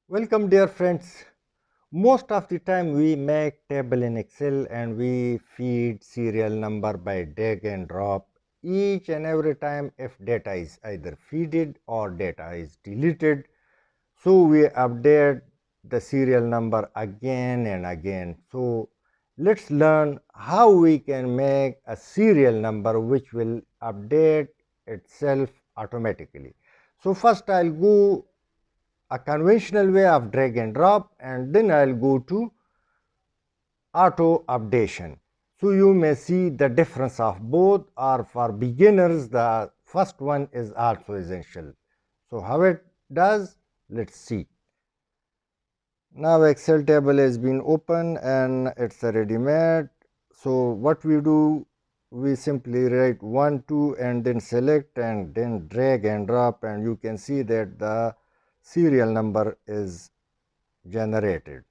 Welcome dear friends. Most of the time we make table in Excel and we feed serial number by drag and drop each and every time if data is either feeded or data is deleted. So we update the serial number again and again. So let's learn how we can make a serial number which will update itself automatically. So first I'll go a conventional way of drag and drop, and then I'll go to auto updation. So you may see the difference of both, or for beginners the first one is also essential. So how it does, let's see. Now Excel table has been open and it's a ready made. So what we do, we simply write 1 2 and then select and then drag and drop, and you can see that the serial number is generated.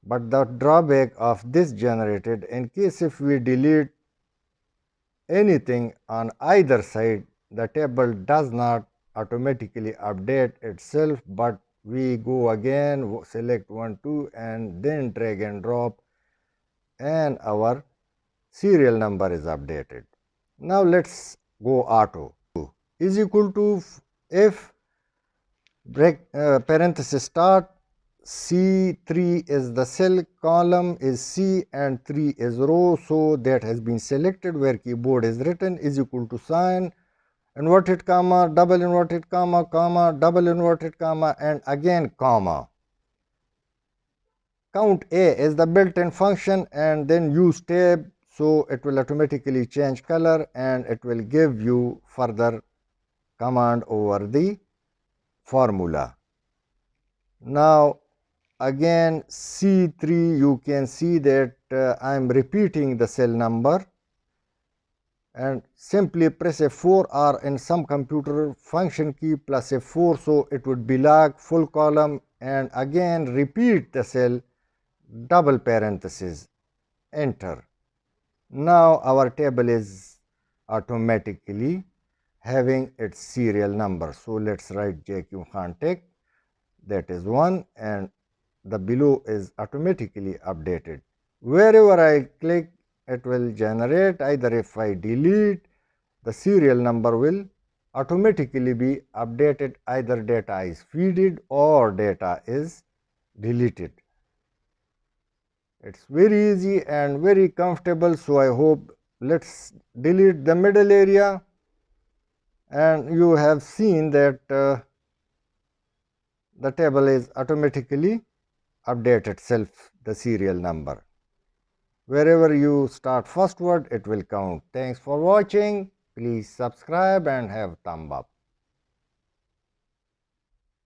But the drawback of this generated, in case if we delete anything on either side, the table does not automatically update itself, but we go again, select 1 2 and then drag and drop, and our serial number is updated. Now let's go auto. Is equal to if parenthesis start, C3 is the cell, column is C and 3 is row, so that has been selected. Where keyboard is written is equal to sign, inverted comma, double inverted comma, comma, double inverted comma, and again comma. Count A is the built-in function, and then use tab, so it will automatically change color and it will give you further command over the formula. Now again C3, you can see that I am repeating the cell number, and simply press F4, or in some computer function key plus F4, so it would belong full column, and again repeat the cell, double parenthesis, enter. Now our table is automatically having its serial number. So let's write jqkhan tech, that is 1, and the below is automatically updated. Wherever I click, it will generate. Either if I delete, the serial number will automatically be updated, either data is feeded or data is deleted. It's very easy and very comfortable. So I hope, let's delete the middle area, and you have seen that the table is automatically update itself the serial number. Wherever you start first word, it will count. Thanks for watching. Please subscribe and have thumb up.